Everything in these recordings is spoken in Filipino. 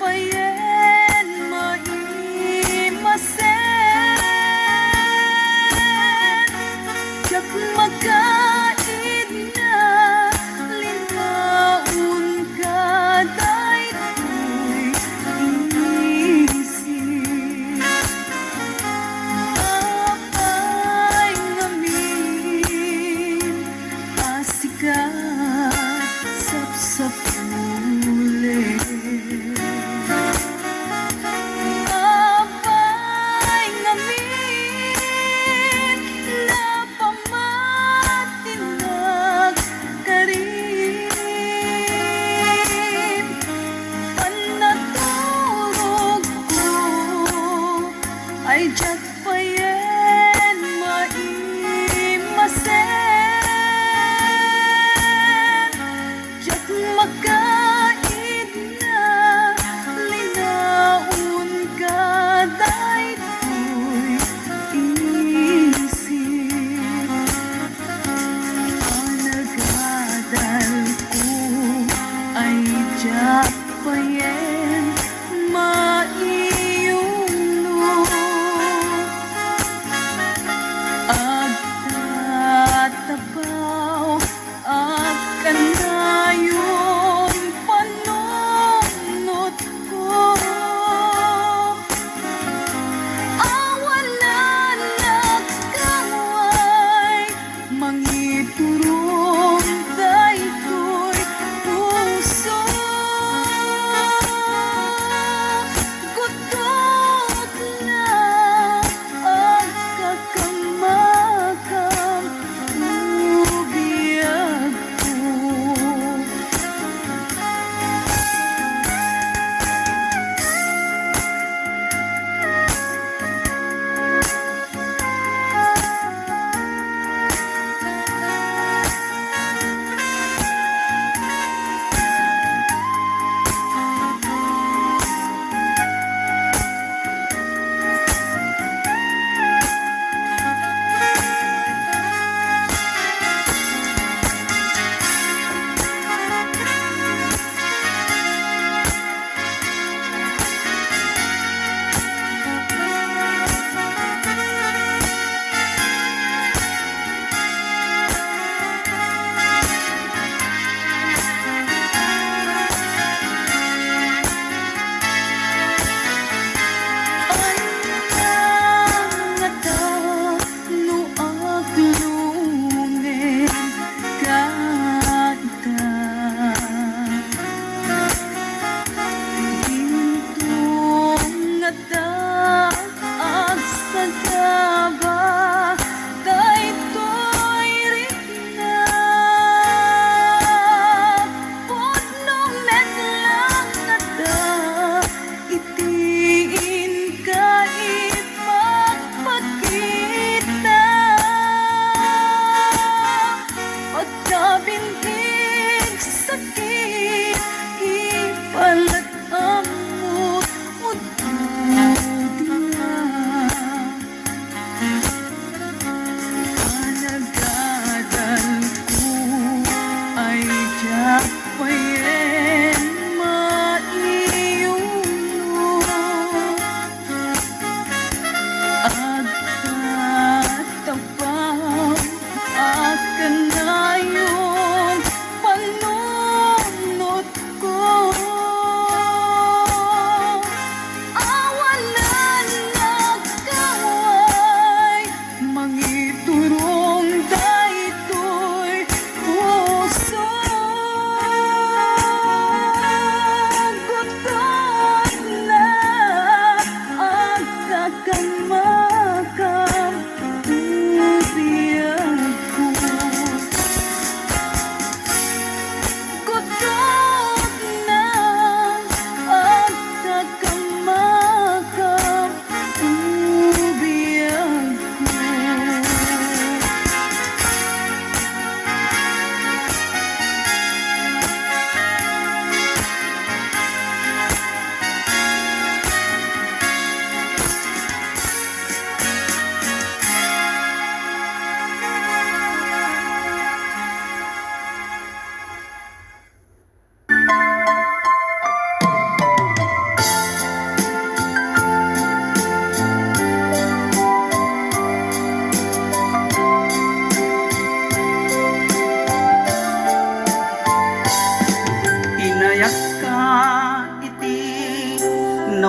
mayen maimasen jak makain na lintaon ka daytoy isip apay ngamin asikat sapsapule.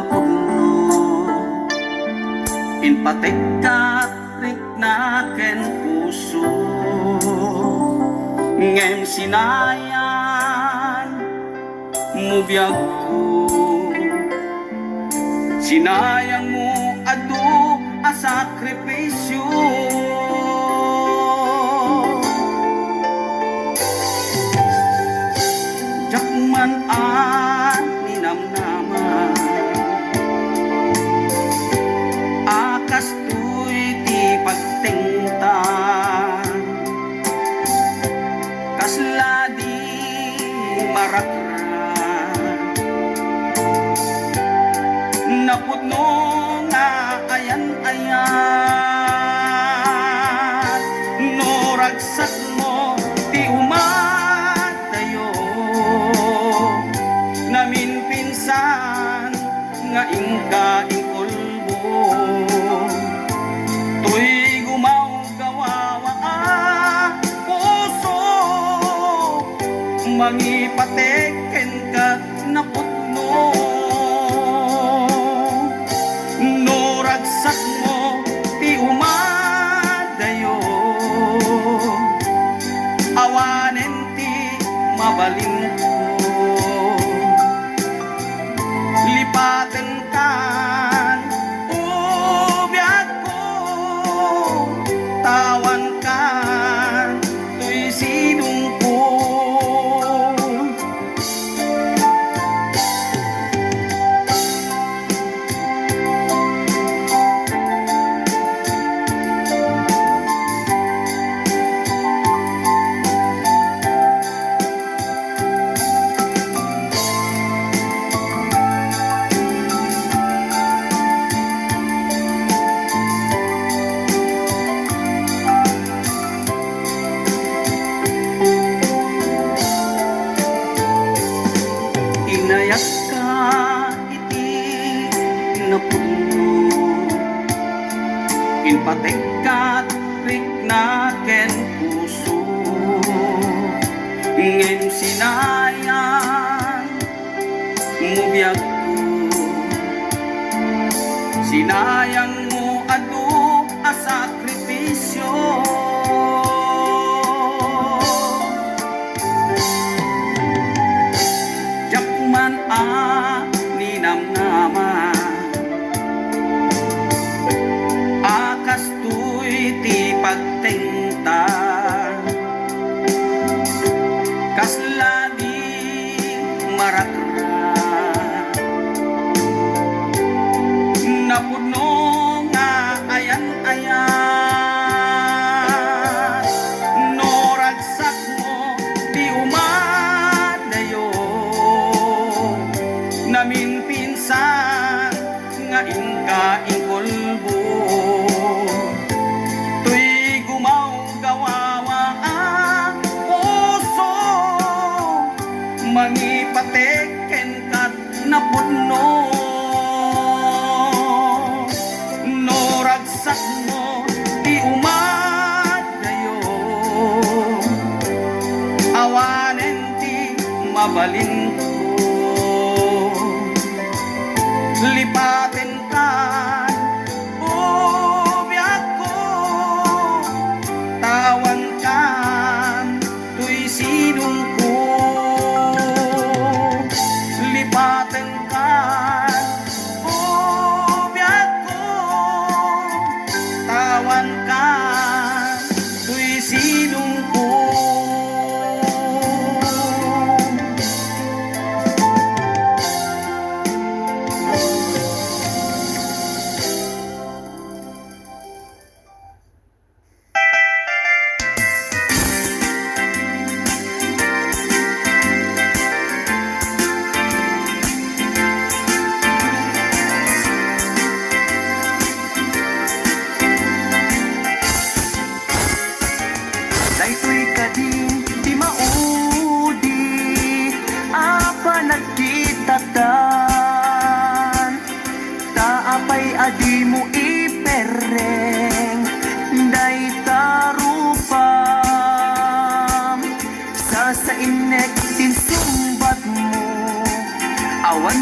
napugno inpatekat rik na ken puso ngem sinayan mubiyag ko sinayang mo adu a sakripisyo jakman an ninamnaman akas tuy ti pagtingtan kasladi marakran napudno nga ayan-ayan no ragsak mo ti umadayo namin pinsan nga ingka ingkolbo tuy gumaw gawawa puso mangipateken ka napudno no ragsak mo ti umadayo awanen ti mabalin ko lipaten kan ubiyag ko tawan kan tuy sinong ko inayat ka iti napudno inpatekat rik na ken puso ngem sinayan mubiyag ko sinayang mo adu a sakripisyo jakman a ninamnaman akas tuy ti pagtingtan kasladi marakran napudno nga ayan-ayan no ragsak mo ti umadayo namin pinsan nga ingka ingkolbo tuy gumaw gawawa ang puso mangipateken kat napudno no ragsak mo ti umadayo awanen ti mabalin ko lipaten kan ubiyag ko tawan kan tuy sinong ko lipaten kan ubiyag ko tawan kan tuy sinong ko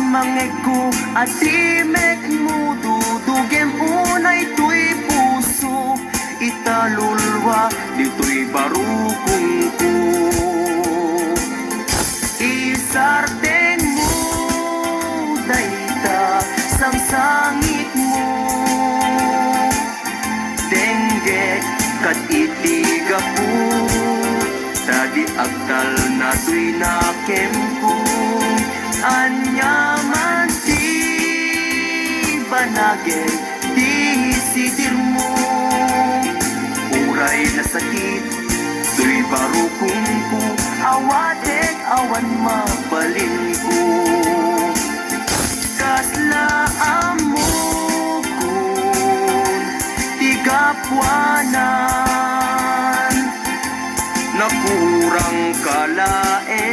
mangego atimek mo dudugem unay tuy puso italulwa dito'y barukong ko isarden mo dayta sang sangit mo denggek kat itiga po tadi agtal na tuy nakem ko anyaman di banagin di sidir mo uray na sakit tuy barukong ko awatek awan mabalin ko kaslaan mo kun tigapwanan nakurang kalaeng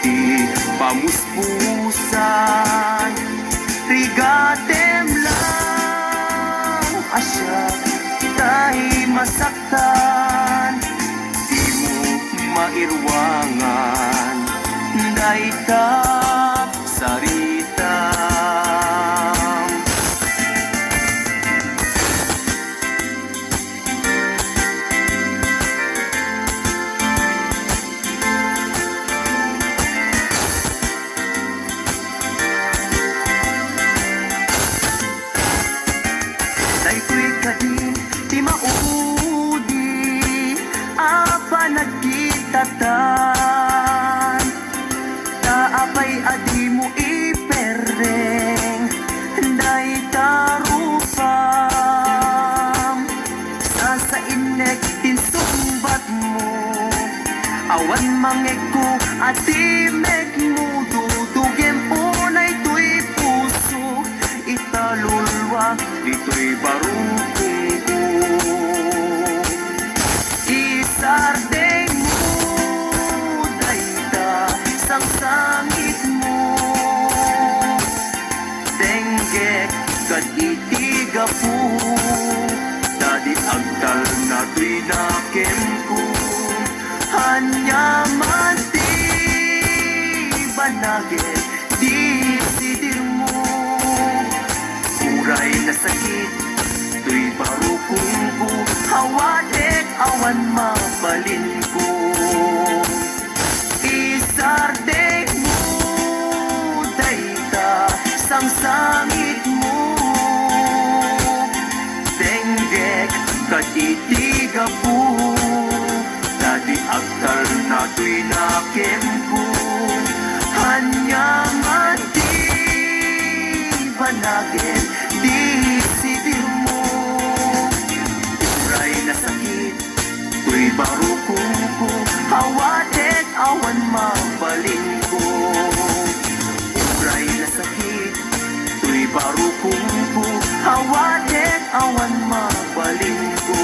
di pamuspusan rigatem lang asya tahi masaktan di mo mairwangan dayta sarita daytoy kadin di maudi apa nagkitatan taapay adi mo ipereng day tarupam sa inek din sumbat mo awan mangego ati mek mo dudugem unay tuy puso italulwa dito'y barukong ko isardeng mo dayta sang sangit mo denggek kat itiga po dadi agtal na tuy nakem ko hanyaman di banagin di sidir mo uray na sakit tuy barukong ko hawatek awan mabalin ko isardeng mo dayta sang sangit mo denggek kat itiga po dadi agtal na tuy nakem ko hanyaman di banagin di sidir mo uray na sakit tuy barukong ko hawatek awan mabalin ko uray na sakit tuy barukong ko hawatek awan mabalin ko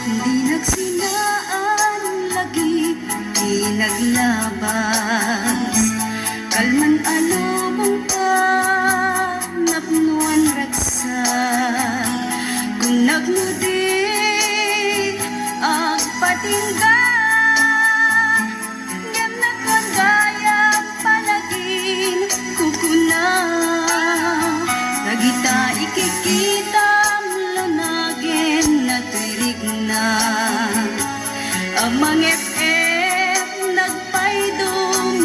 Di nagsinaan lagi, di naglabas. Kalman alubong ka, napnuan ragsak. Kung nagnudi, agpatingga. Ngem nakagayang palaging kukuna. Nagita ikikita, lunagin na tuirig na. Amang FF nagpaydo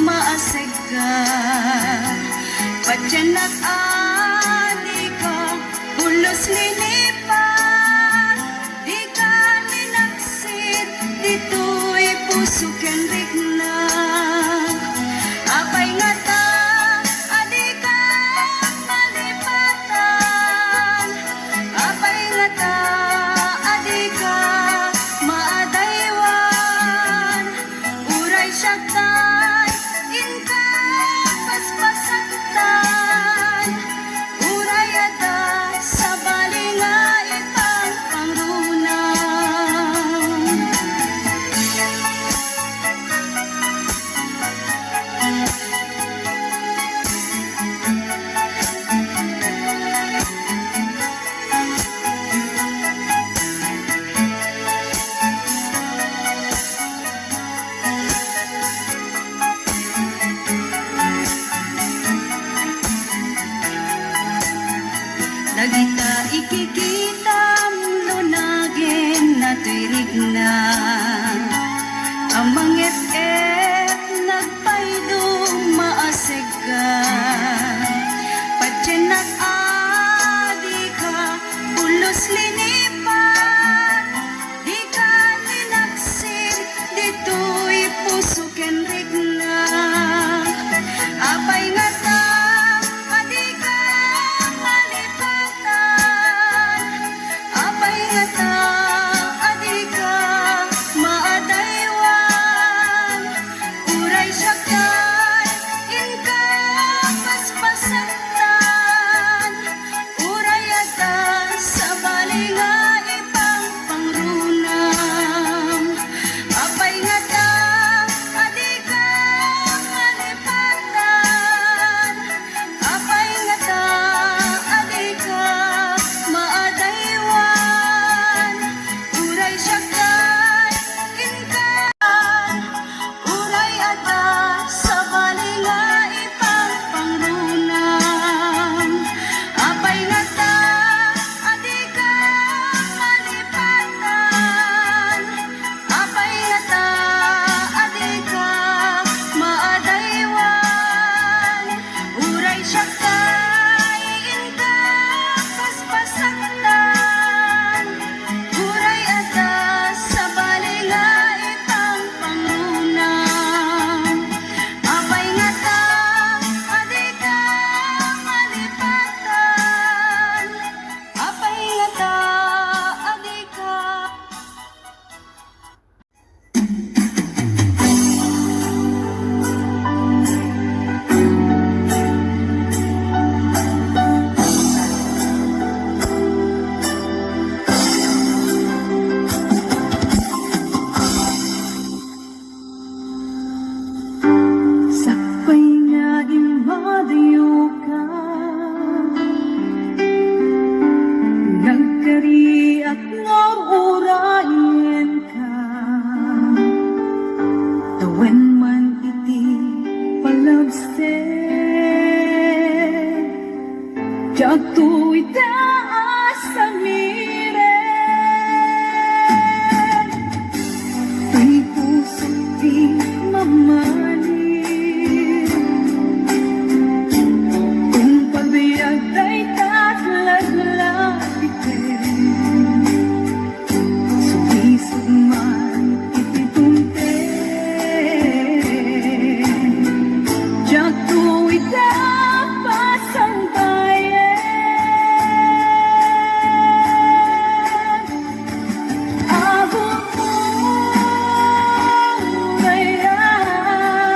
maaseg ka. Patyanak adi ka, bulos linipan. Di ka linaksit, dito'y puso ken rigna. Apay nga ta, adi ka malipatan. Dagita ikikita lunagin na tuirig na Amang et nagpaydo maasig ka Patyanak adi ka pulos linipan Di ka ninaksin dito'y puso ken rigna Apay nga ta adi ka malipatan Apay nga ta adi ka maadaywan Uray siya kay inka paspasaktan Uray ata sa balinga ipang pangrunam Apay nga ta adi ka malipatan Apay nga ta adi ka maadaywan Uray siya kay inka Uray ata sa balinga ipang pangrunam Apay nga ta adi ka malipatan Apay nga ta adi ka maadaywan Uray siya kay inka paspasaktan Uray ata sa balinga ipang pangrunam Apay nga ta adi ka malipatan Apay nga ta adi ka Sakpay nga imadayo ka Nagkariak nga urayan ka Tawen man iti palabsen Jagto itaas sa miren Tuy puso di mamanin Kung pagbiag ay tatlaglapitin Sumisog man ititunten Diyak tu'y dapat ang bayan Abot mo ngayon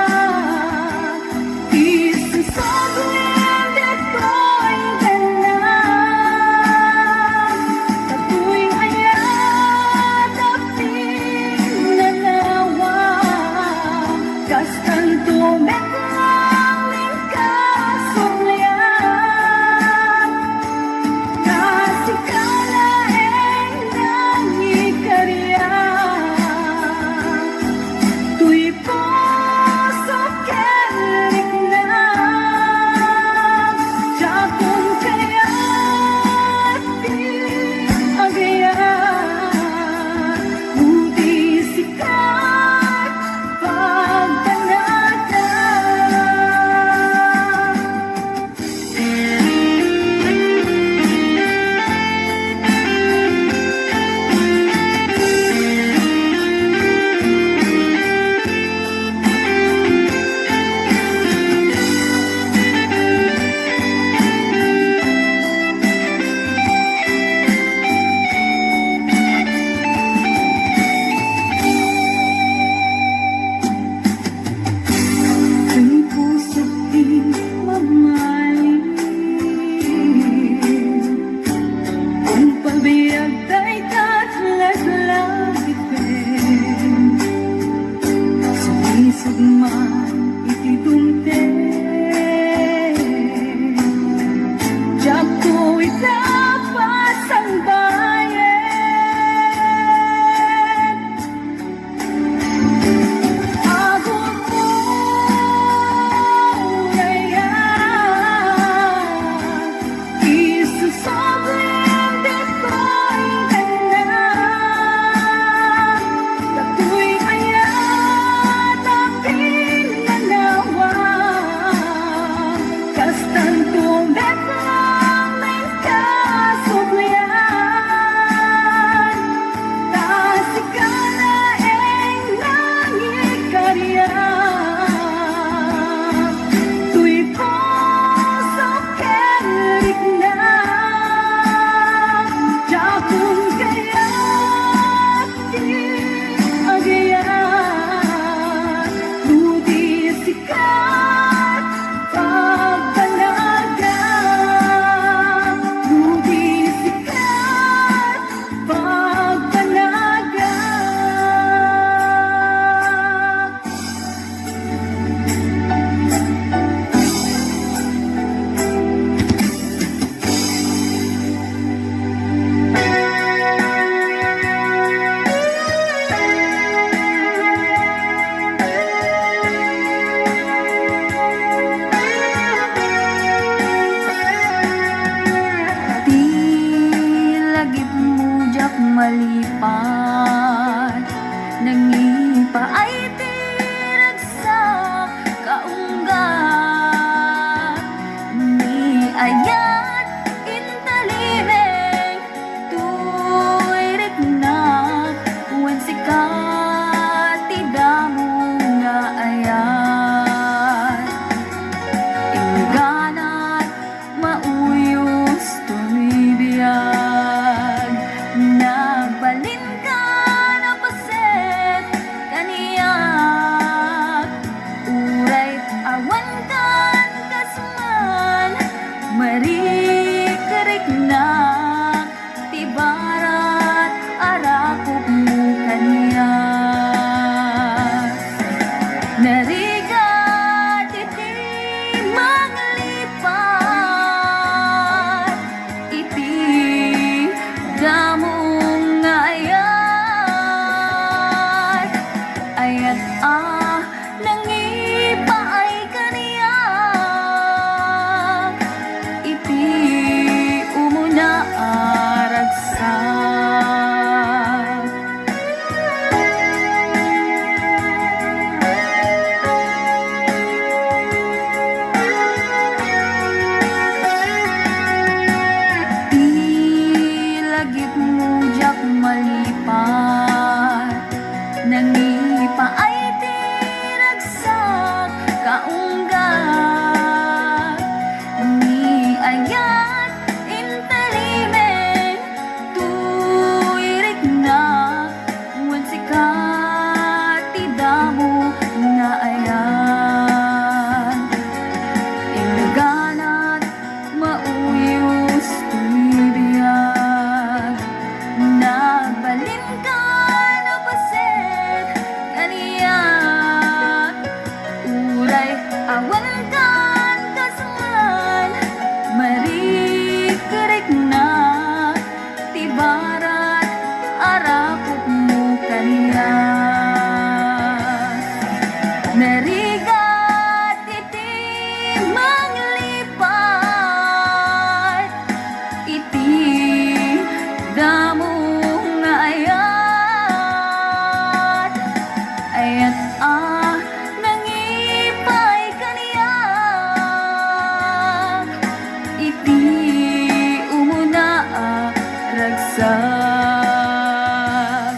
ragsak.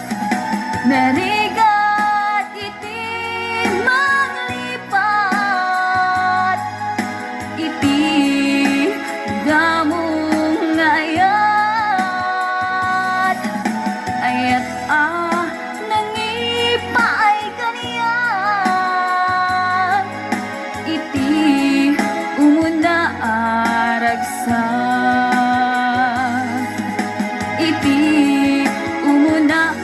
Narigat iti maglipat, iti damong ngayat. Ayat nangipaay kaniya, iti umuna ragsak. Iti umuna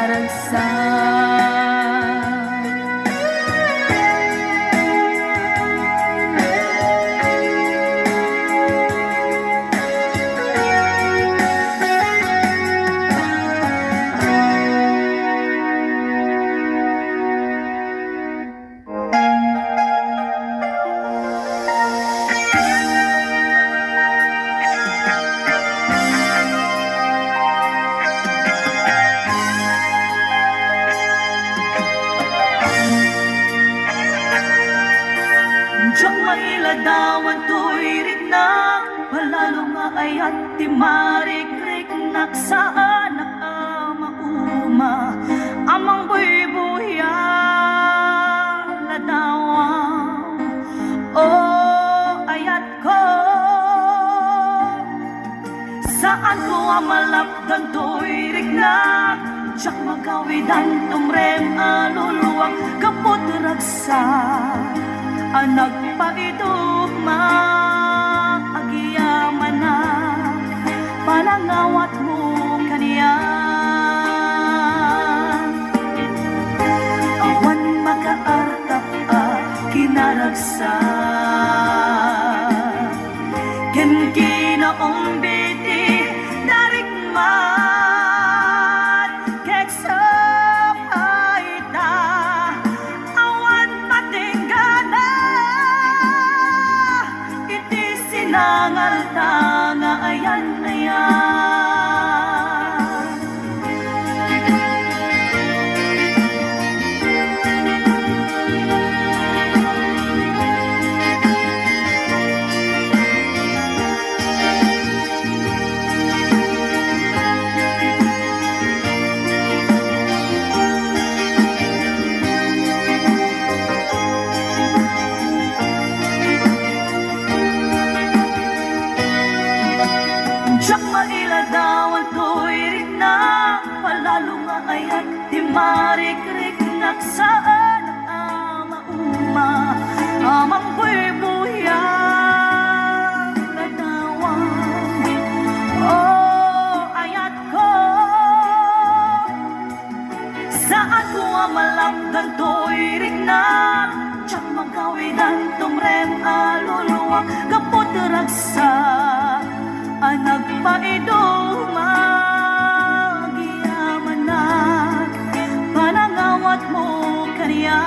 ragsak. Diyak mailadawan to'y rinak, palalo nga ayat ti marik-rik naksaan nakamauma. Amang buy-buya ladawan, o ayat ko. Saan ko amalapdan to'y rignak, diyak magawidan tumrem aluluwag kapot ragsak. Anak pa ito maagiyaman na, panangawat mo kaniya. Awan makaartap kinaragsak, ken kinaong biti narikmat, kek sapay ta awan patinggana. Sinangal ta nga ayan-ayan. Diyak mailadawan to'y rinak, palalo nga ayat di marik-rik naksaan amauma. Amang buy-buya ladawan, o ayat ko. Saan ko amalapdan to'y rinak, diyak magawidan tumrem aluluwag kapot ragsak. Anak pa ito magiyaman na, panangawat mo kaniya.